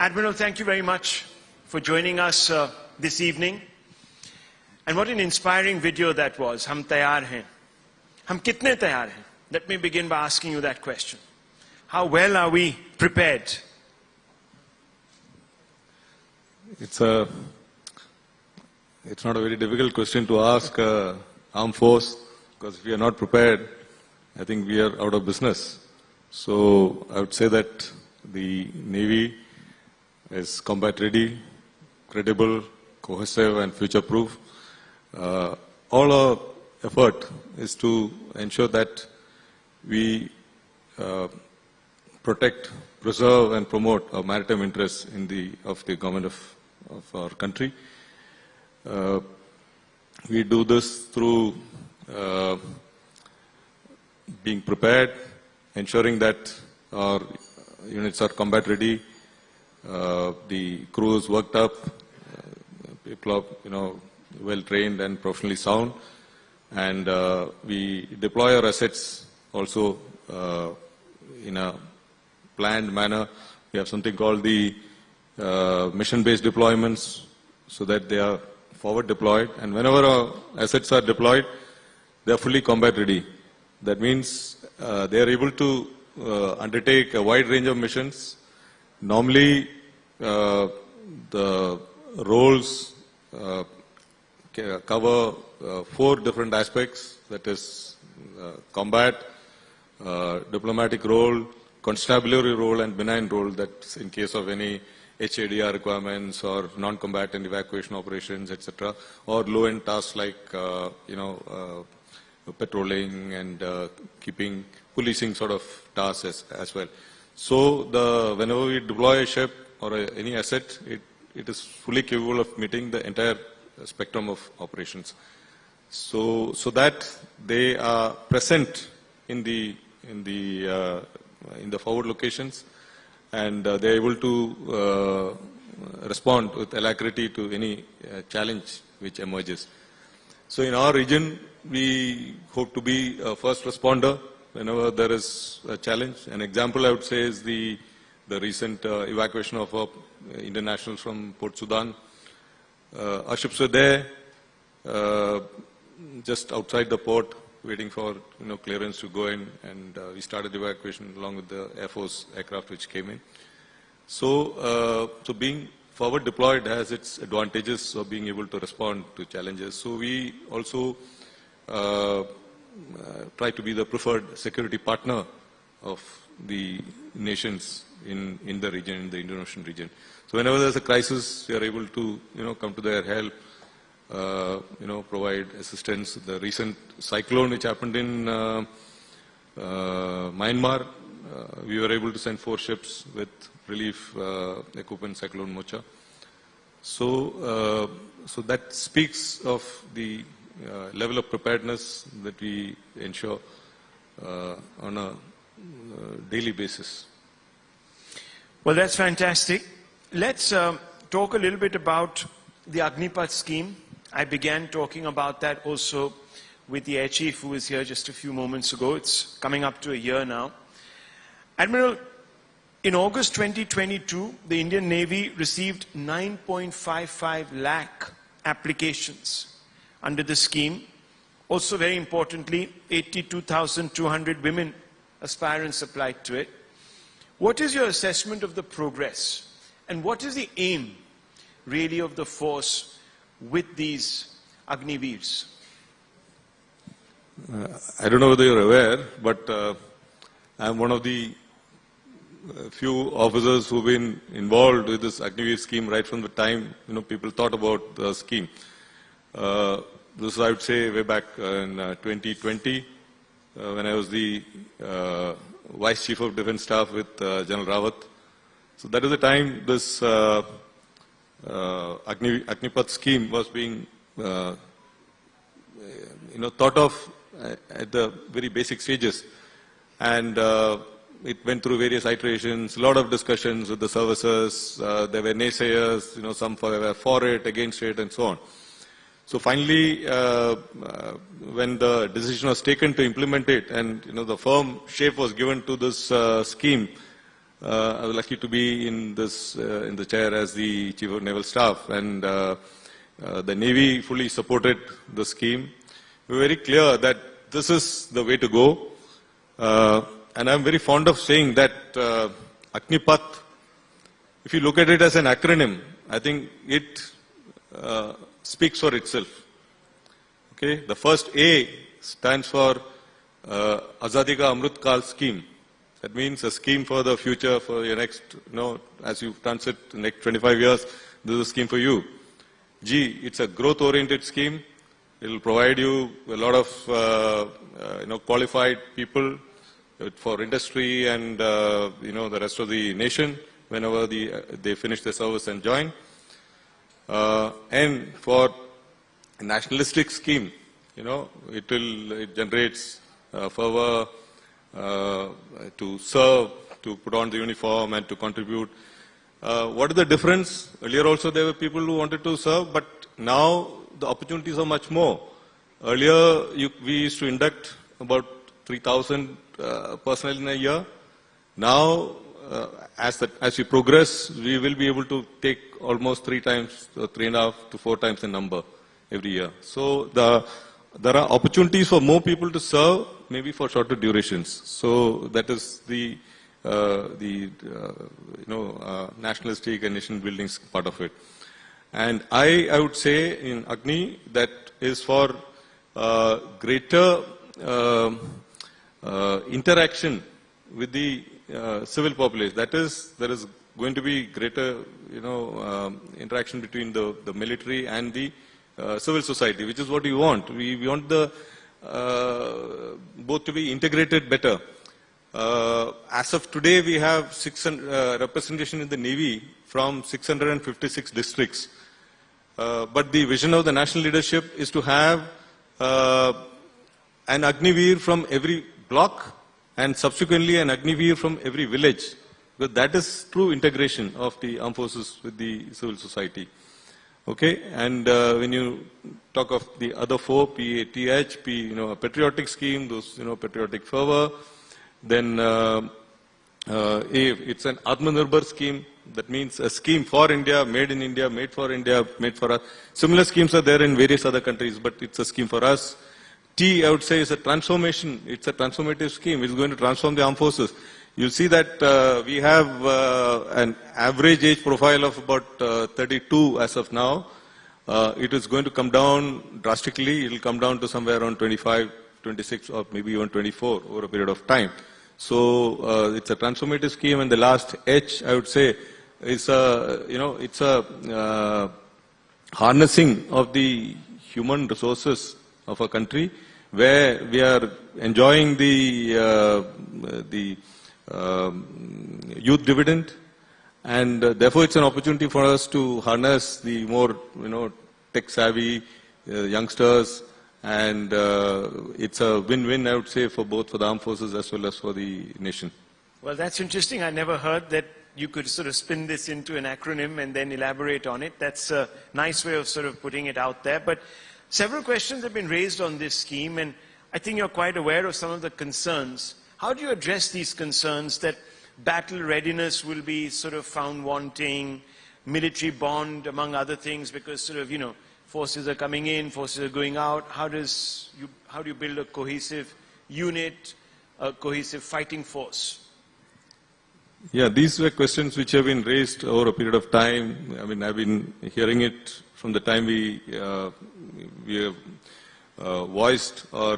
Admiral, thank you very much for joining us this evening. And what an inspiring video that was. Hum tayar hain. Hum kitne tayar hain? Let me begin by asking you that question. How well are we prepared? It's not a very difficult question to ask armed force, because if we are not prepared, I think we are out of business. So I would say that the Navy is combat ready, credible, cohesive and future-proof. All our effort is to ensure that we protect, preserve and promote our maritime interests of the government of our country. We do this through being prepared, ensuring that our units are combat ready, the crew is worked up, people are well trained and professionally sound, and we deploy our assets also in a planned manner. We have something called the mission-based deployments, so that they are forward deployed, and whenever our assets are deployed, they are fully combat ready. That means they are able to undertake a wide range of missions. Normally, the roles cover 4 different aspects, that is combat, diplomatic role, constabulary role and benign role, that's in case of any HADR requirements or non-combatant evacuation operations, etc., or low-end tasks like patrolling and policing sort of tasks as well. So whenever we deploy a ship or any asset, it is fully capable of meeting the entire spectrum of operations. So that they are present in the forward locations, and they are able to respond with alacrity to any challenge which emerges. So in our region, we hope to be a first responder whenever there is a challenge. An example I would say is the recent evacuation of Indian nationals from Port Sudan. Our ships were there, just outside the port, waiting for clearance to go in, and we started evacuation along with the Air Force aircraft which came in. So being forward deployed has its advantages of being able to respond to challenges. So we also try to be the preferred security partner of the nations in the region, in the Indian Ocean region. So whenever there's a crisis, we are able to come to their help, provide assistance. The recent cyclone which happened in Myanmar, we were able to send 4 ships with relief equipment, Cyclone Mocha. So that speaks of the level of preparedness that we ensure on a daily basis. Well, that's fantastic. Let's talk a little bit about the Agnipath scheme. I began talking about that also with the Air Chief, who was here just a few moments ago. It's coming up to a year now. Admiral, in August 2022, the Indian Navy received 9.55 lakh applications under the scheme. Also, very importantly, 82,200 women aspirants applied to it. What is your assessment of the progress? And what is the aim, really, of the force with these Agniveers? I don't know whether you're aware, but I'm one of the few officers who've been involved with this Agniveer scheme right from the time people thought about the scheme. This I would say way back in 2020, when I was the Vice Chief of Defence Staff with General Rawat. So that is the time this Agnipath scheme was being thought of at the very basic stages, and it went through various iterations, a lot of discussions with the services. There were naysayers, some were for it, against it, and so on. So finally, when the decision was taken to implement it, and the firm shape was given to this scheme, I was lucky to be in this in the chair as the Chief of Naval Staff, and the Navy fully supported the scheme. We were very clear that this is the way to go, and I'm very fond of saying that Agnipath, if you look at it as an acronym, I think it speaks for itself. Okay, the first A stands for Azadi Ka Amrit Kal scheme. That means a scheme for the future, for your next, as you transit the next 25 years, this is a scheme for you. G, it's a growth-oriented scheme. It will provide you a lot of, qualified people for industry and, the rest of the nation whenever they finish their service and join. And for a nationalistic scheme, it generates fervor to serve, to put on the uniform and to contribute. What is the difference? Earlier also there were people who wanted to serve, but now the opportunities are much more. Earlier we used to induct about 3,000 personnel in a year. Now, as we progress, we will be able to take almost 3.5 to 4 times the number every year. So there are opportunities for more people to serve, maybe for shorter durations. So that is the nationalistic and nation building part of it. And I would say in Agni that is for greater interaction with the civil population. That is, there is going to be greater interaction between the military and the civil society, which is what we want. We want the both to be integrated better. As of today, we have representation in the Navy from 656 districts. But the vision of the national leadership is to have an Agniveer from every block and subsequently an Agniveer from every village. Because that is true integration of the armed forces with the civil society. Okay, and when you talk of the other four, PATH, a patriotic scheme, those, patriotic fervor, then it's an Atmanirbhar scheme. That means a scheme for India, made in India, made for India, made for us. Similar schemes are there in various other countries, but it's a scheme for us. T, I would say, is a transformation. It's a transformative scheme. It's going to transform the armed forces. You'll see that we have an average age profile of about 32 as of now. It is going to come down drastically. It will come down to somewhere around 25, 26, or maybe even 24 over a period of time. So it's a transformative scheme. And the last H, I would say, is it's a harnessing of the human resources of a country, where we are enjoying the youth dividend, and therefore it's an opportunity for us to harness the more tech savvy youngsters, and it's a win-win, I would say, for both for the armed forces as well as for the nation. Well, that's interesting. I never heard that you could sort of spin this into an acronym and then elaborate on it. That's a nice way of sort of putting it out there. But several questions have been raised on this scheme, and I think you're quite aware of some of the concerns. How do you address these concerns that battle readiness will be sort of found wanting, military bond, among other things, because sort of, forces are coming in, forces are going out? How do you build a cohesive unit, a cohesive fighting force? Yeah, these were questions which have been raised over a period of time. I mean, I've been hearing it from the time we have voiced our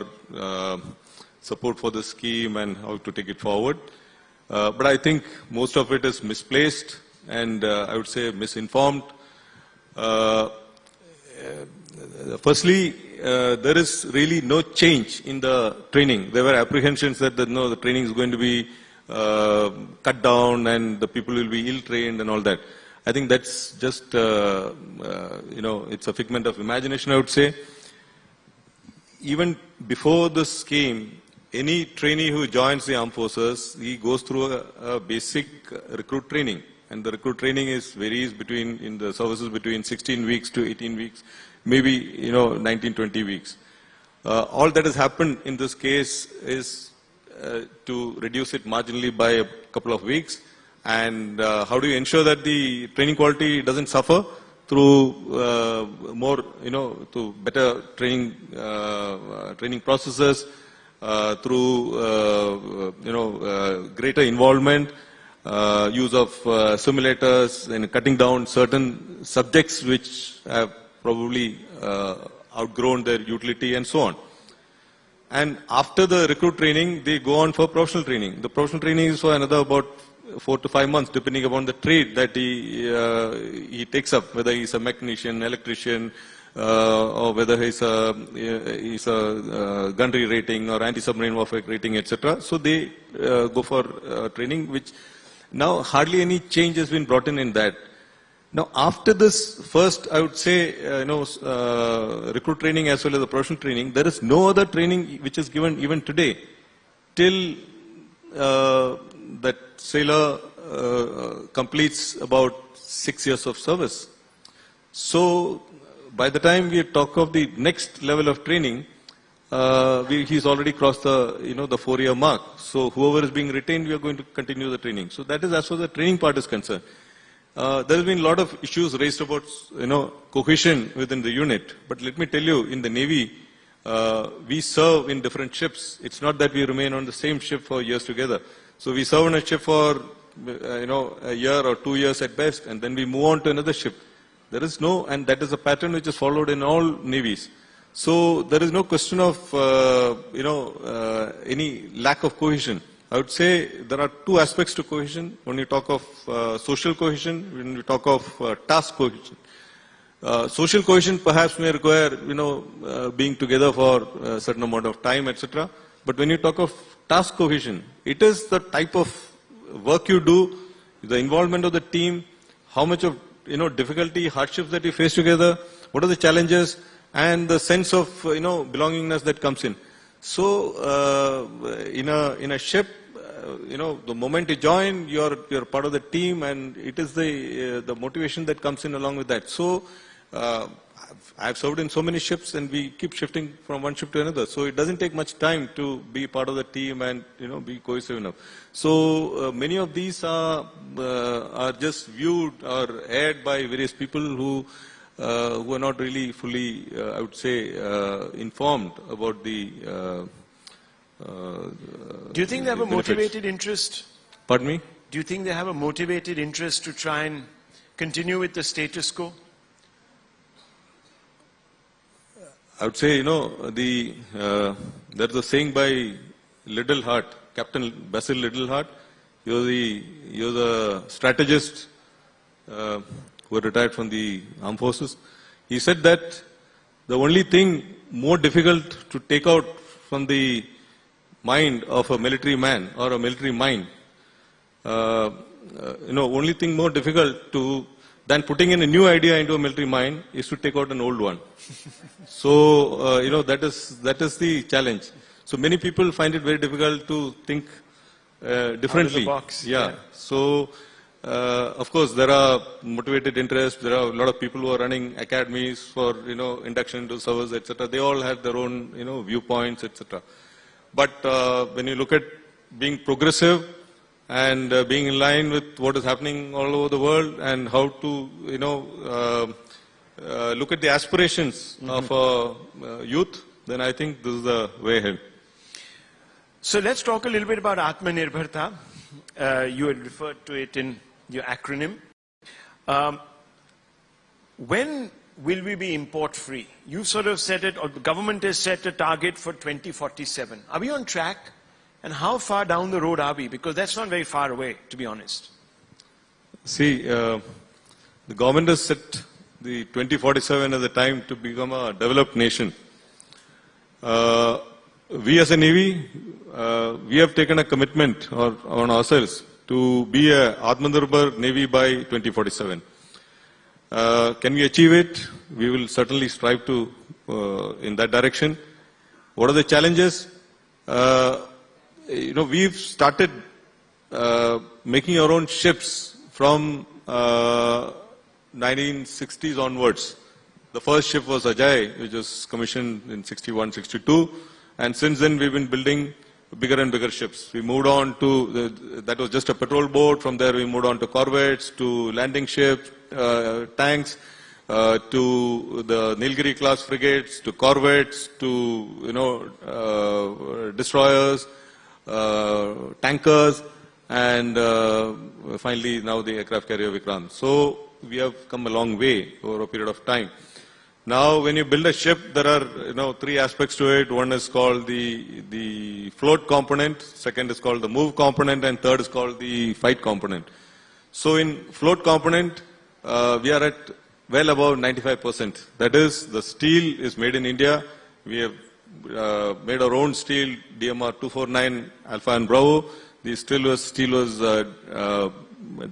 support for the scheme and how to take it forward. But I think most of it is misplaced and I would say misinformed. Firstly, there is really no change in the training. There were apprehensions that the training is going to be cut down and the people will be ill-trained and all that. I think that's just, it's a figment of imagination, I would say. Even before the scheme, any trainee who joins the armed forces, he goes through a basic recruit training. And the recruit training varies in the services between 16 weeks to 18 weeks, maybe, 19, 20 weeks. All that has happened in this case is to reduce it marginally by a couple of weeks. And how do you ensure that the training quality doesn't suffer through more, to better training processes, through, greater involvement, use of simulators, and cutting down certain subjects which have probably outgrown their utility and so on. And after the recruit training, they go on for professional training. The professional training is for another about 4 to 5 months, depending upon the trade that he takes up, whether he's a mechanician, electrician, or whether he's a gunnery rating or anti-submarine warfare rating, etc. So they go for training, which now hardly any change has been brought in that. Now, after this first, I would say, recruit training as well as the professional training, there is no other training which is given even today till that sailor completes about 6 years of service. So, by the time we talk of the next level of training, he's already crossed the, the 4-year mark. So, whoever is being retained, we are going to continue the training. So, that is as far as the training part is concerned. There has been a lot of issues raised about, cohesion within the unit. But let me tell you, in the Navy, we serve in different ships. It's not that we remain on the same ship for years together. So we serve on a ship for, a year or 2 years at best, and then we move on to another ship. There is no, and that is a pattern which is followed in all navies. So there is no question of, any lack of cohesion. I would say there are 2 aspects to cohesion. When you talk of social cohesion, when you talk of task cohesion. Social cohesion perhaps may require, being together for a certain amount of time, etc. But when you talk of task cohesion, it is the type of work you do, the involvement of the team, how much of, difficulty, hardships that you face together, what are the challenges, and the sense of, belongingness that comes in. So, in a ship, the moment you join, you're part of the team, and it is the motivation that comes in along with that. So, I've served in so many ships, and we keep shifting from one ship to another. So it doesn't take much time to be part of the team and be cohesive enough. So many of these are just viewed or aired by various people who are not really fully, I would say, informed about the. Do you think they have a motivated interest? Pardon me? Do you think they have a motivated interest to try and continue with the status quo? I would say, there's a saying by Liddell-Hart, Captain Basil Liddell-Hart. You're the strategist who retired from the armed forces. He said that the only thing more difficult to take out from the mind of a military man or a military mind, only thing more difficult than putting in a new idea into a military mind is to take out an old one. So, that is the challenge. So many people find it very difficult to think differently. Out of the box. Yeah. So, of course, there are motivated interests. There are a lot of people who are running academies for, induction into service, etc. They all have their own, viewpoints, etc. But when you look at being progressive and being in line with what is happening all over the world and how to, look at the aspirations of youth, then I think this is the way ahead. So let's talk a little bit about Atmanirbharta. You had referred to it in your acronym. When will we be import free? You've sort of set it, or the government has set a target for 2047. Are we on track? And how far down the road are we? Because that's not very far away, to be honest. See, the government has set the 2047 as the time to become a developed nation. We as a Navy, we have taken a commitment on ourselves to be a Atmanirbhar Navy by 2047. Can we achieve it? We will certainly strive to in that direction. What are the challenges? We've started making our own ships from 1960s onwards. The first ship was Ajay, which was commissioned in 61, 62. And since then, we've been building bigger and bigger ships. We moved on to, that was just a patrol boat. From there we moved on to corvettes, to landing ships, tanks, to the Nilgiri class frigates, to corvettes, to, destroyers, tankers, and finally now the aircraft carrier Vikrant. So we have come a long way over a period of time. Now, when you build a ship, there are, three aspects to it. One is called the float component, second is called the move component, and third is called the fight component. So in float component, we are at well above 95%. That is, the steel is made in India. We have made our own steel, DMR 249 Alpha and Bravo. The steel was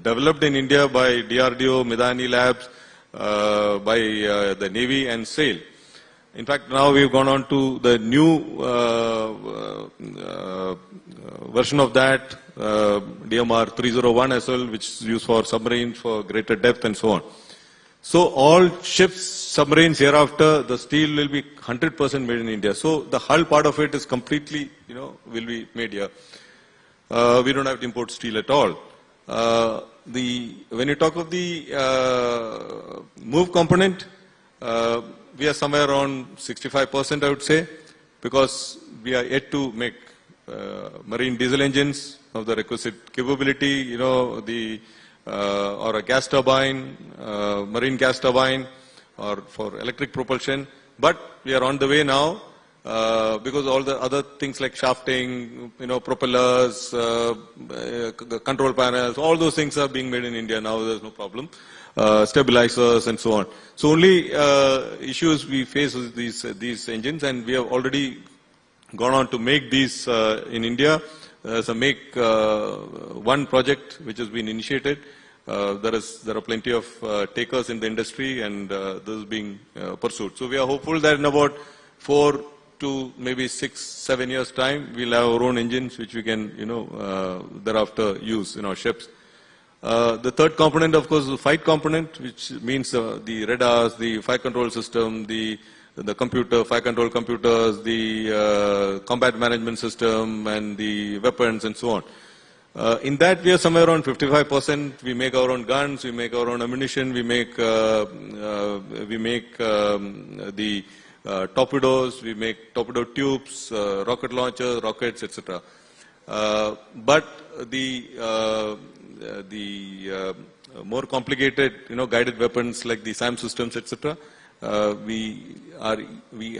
developed in India by DRDO, Midani Labs, by the Navy and SAIL. In fact, now we've gone on to the new version of that, DMR 301 as well, which is used for submarines for greater depth and so on. So all ships, submarines hereafter, the steel will be 100% made in India. So the hull part of it is completely, will be made here. We don't have to import steel at all. When you talk of the move component, we are somewhere around 65%, I would say, because we are yet to make marine diesel engines of the requisite capability, or a gas turbine, marine gas turbine, or for electric propulsion. But we are on the way now. Because all the other things like shafting, propellers, control panels, all those things are being made in India now. There's no problem. Stabilizers and so on. So only issues we face is these engines, and we have already gone on to make these in India. There's a Make One project which has been initiated. There are plenty of takers in the industry, and this is being pursued. So we are hopeful that in about 4 to maybe 6-7 years time, we'll have our own engines which we can, thereafter use in our ships. The third component, of course, is the fight component, which means the radars, the fire control system, the computer, fire control computers, the combat management system, and the weapons and so on. In that, we are somewhere around 55%. We make our own guns, we make our own ammunition, we make the torpedoes, we make torpedo tubes, rocket launchers, rockets, etc. But the more complicated, guided weapons like the SAM systems, etc., we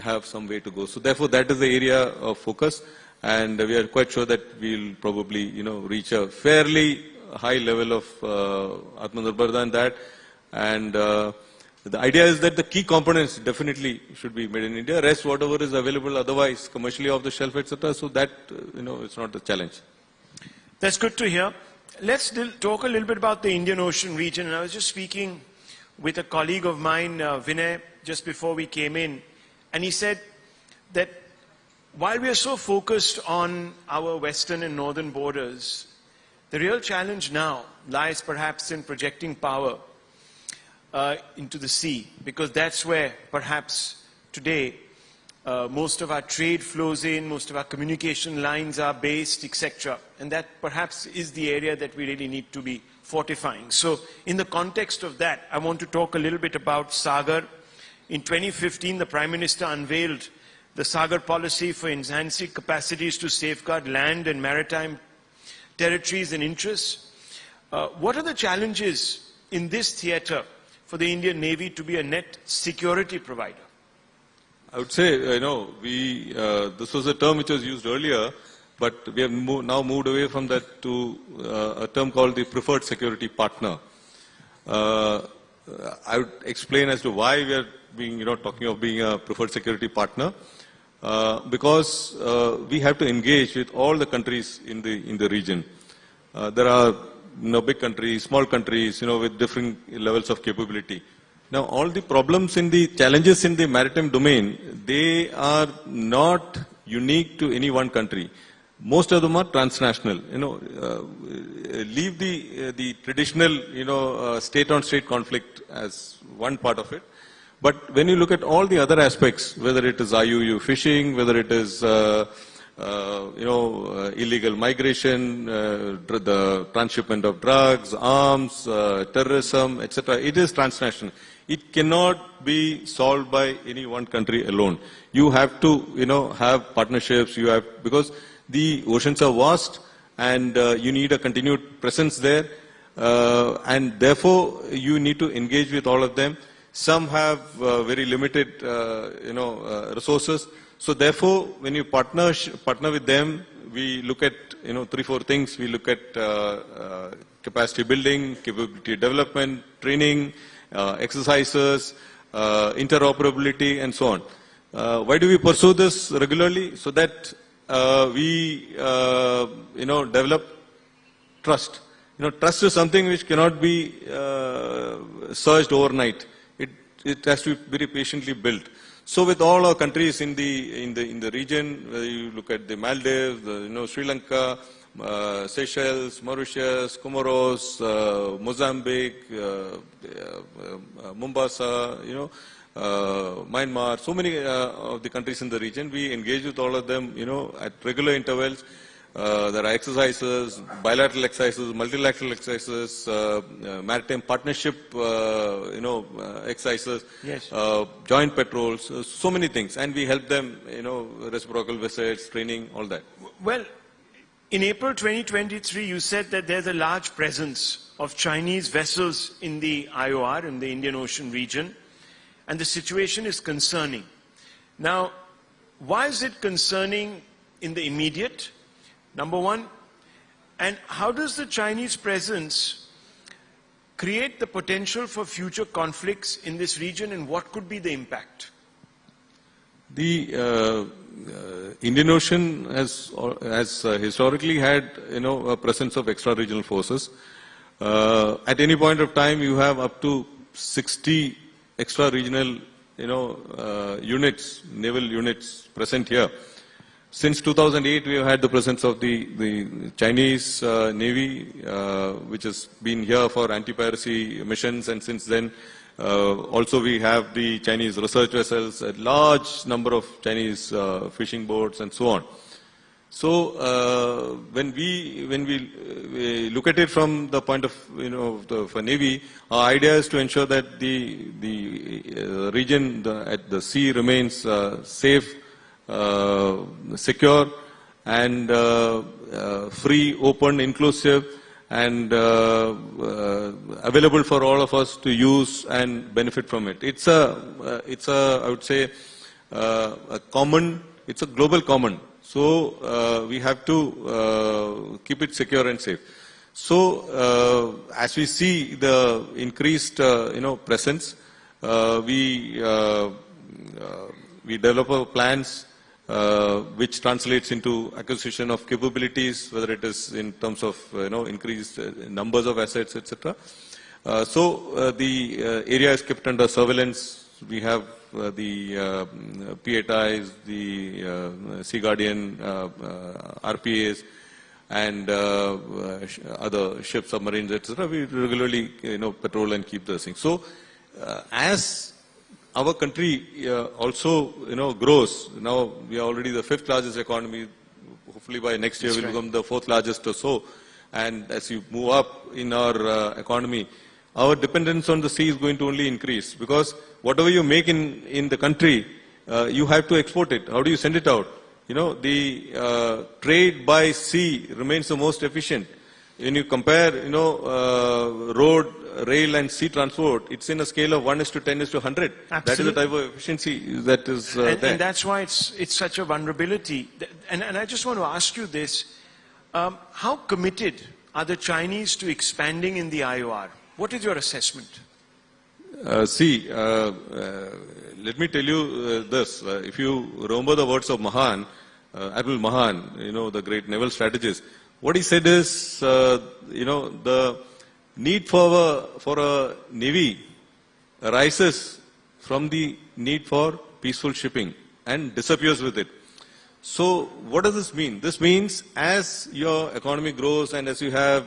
have some way to go. So therefore, that is the area of focus, and we are quite sure that we'll probably, reach a fairly high level of Atmanirbharta in that, and the idea is that the key components definitely should be made in India. Rest, whatever is available otherwise, commercially off the shelf, etc. So that, it's not the challenge. That's good to hear. Let's talk a little bit about the Indian Ocean region. And I was just speaking with a colleague of mine, Vinay, just before we came in. And he said that while we are so focused on our western and northern borders, the real challenge now lies perhaps in projecting power into the sea, because that's where perhaps today most of our trade flows in, most of our communication lines are based, etc. And that perhaps is the area that we really need to be fortifying. So in the context of that, I want to talk a little bit about Sagar. In 2015, the Prime Minister unveiled the Sagar policy for enhancing capacities to safeguard land and maritime territories and interests. What are the challenges in this theatre for the Indian Navy to be a net security provider? I would say, this was a term which was used earlier, but we have now moved away from that to a term called the preferred security partner. I would explain as to why we are talking of being a preferred security partner. Because we have to engage with all the countries in the region. There are big countries, small countries, with different levels of capability. Now, all the problems challenges in the maritime domain, they are not unique to any one country. Most of them are transnational. Leave the traditional, state-on-state conflict as one part of it. But when you look at all the other aspects, whether it is IUU fishing, whether it is illegal migration, the transshipment of drugs, arms, terrorism, etc. It is transnational. It cannot be solved by any one country alone. You have to, have partnerships. Because the oceans are vast, and you need a continued presence there, and therefore you need to engage with all of them. Some have very limited, resources. So therefore, when you partner with them, we look at 3-4 things. We look at capacity building, capability development, training, exercises, interoperability, and so on. Why do we pursue this regularly? So that we develop trust. Trust is something which cannot be surged overnight. It has to be very patiently built. So with all our countries in the region, you look at the Maldives, Sri Lanka, Seychelles, Mauritius, Comoros, Mozambique, Mombasa, Myanmar, so many of the countries in the region, we engage with all of them, at regular intervals. There are exercises, bilateral exercises, multilateral exercises, maritime partnership, exercises, yes. Joint patrols, so many things. And we help them, reciprocal visits, training, all that. Well, in April 2023, you said that there's a large presence of Chinese vessels in the IOR, in the Indian Ocean region, and the situation is concerning. Now, why is it concerning in the immediate? Number one, and how does the Chinese presence create the potential for future conflicts in this region, and what could be the impact? The Indian Ocean has historically had, a presence of extra-regional forces. At any point of time, you have up to 60 extra-regional, units, naval units present here. Since 2008, we have had the presence of the Chinese Navy, which has been here for anti-piracy missions, and since then, also we have the Chinese research vessels, a large number of Chinese fishing boats, and so on. So when we look at it from the point of the Navy, our idea is to ensure that the region at the sea remains safe, secure, and free, open, inclusive, and available for all of us to use and benefit from it. It's I would say, it's a global common. So we have to keep it secure and safe. So as we see the increased, presence, we develop our plans, which translates into acquisition of capabilities, whether it is in terms of increased numbers of assets, etc. So the area is kept under surveillance. We have the P8Is, the Sea Guardian, RPAs, and other ships, submarines, etc. We regularly patrol and keep those things. So as our country also grows. Now we are already the 5th largest economy. Hopefully by next year we'll become the 4th largest or so. And as you move up in our economy, our dependence on the sea is going to only increase, because whatever you make in the country, you have to export it. How do you send it out? The trade by sea remains the most efficient. When you compare, road, rail, and sea transport, it's in a scale of 1:10:100. Absolutely. That is the type of efficiency that is there. And that's why it's such a vulnerability. And I just want to ask you this. How committed are the Chinese to expanding in the IOR? What is your assessment? Let me tell you this. If you remember the words of Mahan, Admiral Mahan, the great naval strategist, what he said is, the need for a navy arises from the need for peaceful shipping and disappears with it. So what does this mean? This means as your economy grows and as you have,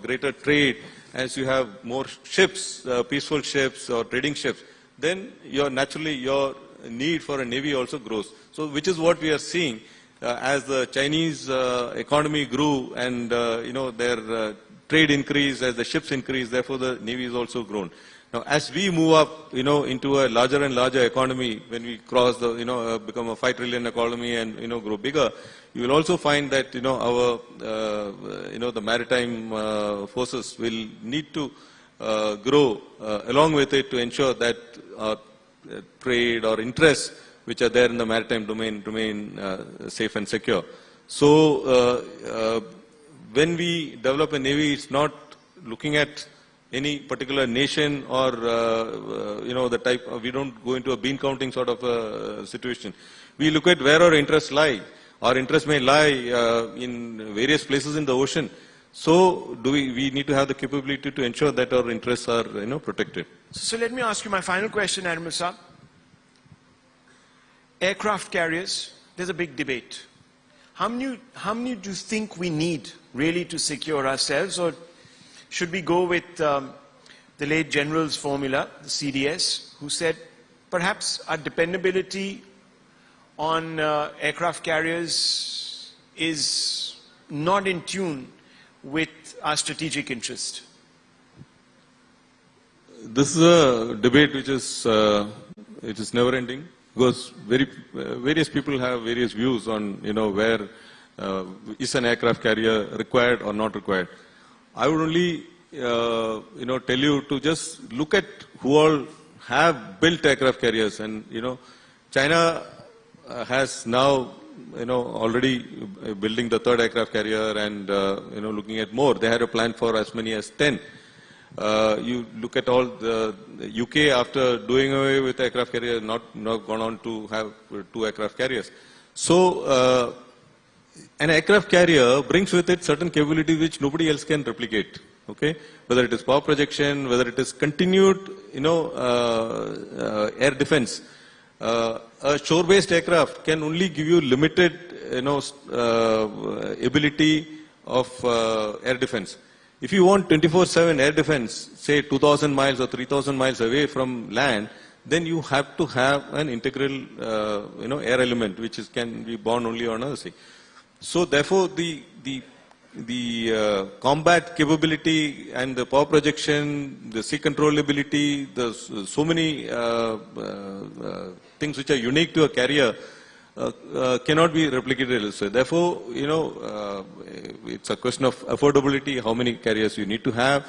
greater trade, as you have more ships, peaceful ships or trading ships, then your need for a navy also grows. So which is what we are seeing. as the Chinese economy grew and their trade increased, as the ships increased, therefore the Navy is also grown. Now, as we move up, into a larger and larger economy, when we cross the, become a 5 trillion economy and, grow bigger, you will also find that, our, the maritime forces will need to grow along with it to ensure that our trade or interests which are there in the maritime domain remain safe and secure. So, when we develop a navy, it's not looking at any particular nation or, the type of, we don't go into a bean counting sort of a situation. We look at where our interests lie. Our interests may lie in various places in the ocean. So we need to have the capability to ensure that our interests are, protected. So let me ask you my final question, Admiral Saab. Aircraft carriers, there's a big debate. How many do you think we need really to secure ourselves, or should we go with the late General's formula, the CDS, who said perhaps our dependability on aircraft carriers is not in tune with our strategic interest? This is a debate which is never ending, because various people have various views on where is an aircraft carrier required or not required. I would only tell you to just look at who all have built aircraft carriers, and China has now already building the third aircraft carrier and looking at more. They had a plan for as many as 10. You look at all the UK, after doing away with aircraft carriers, not gone on to have 2 aircraft carriers. So an aircraft carrier brings with it certain capabilities which nobody else can replicate. Okay, whether it is power projection, whether it is continued air defense. A shore-based aircraft can only give you limited ability of air defense. If you want 24/7 air defense, say 2,000 miles or 3,000 miles away from land, then you have to have an integral air element which can be born only on a sea. So therefore the combat capability and the power projection, the sea control ability, so many things which are unique to a carrier cannot be replicated elsewhere. Therefore, it's a question of affordability, how many carriers you need to have.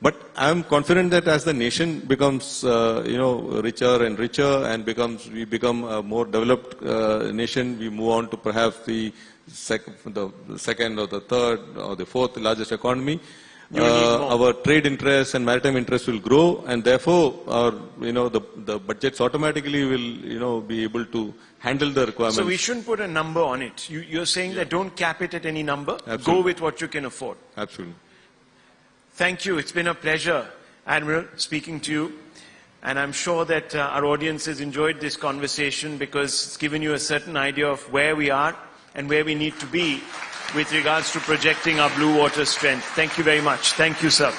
But I'm confident that as the nation becomes, richer and richer and we become a more developed nation, we move on to perhaps the second or the third or the fourth largest economy. Our trade interests and maritime interests will grow, and therefore our, the budgets automatically will, be able to handle the requirements. So we shouldn't put a number on it. You're saying that don't cap it at any number. Absolutely. Go with what you can afford. Absolutely. Thank you. It's been a pleasure, Admiral, speaking to you. And I'm sure that our audience has enjoyed this conversation because it's given you a certain idea of where we are and where we need to be with regards to projecting our blue water strength. Thank you very much. Thank you, sir.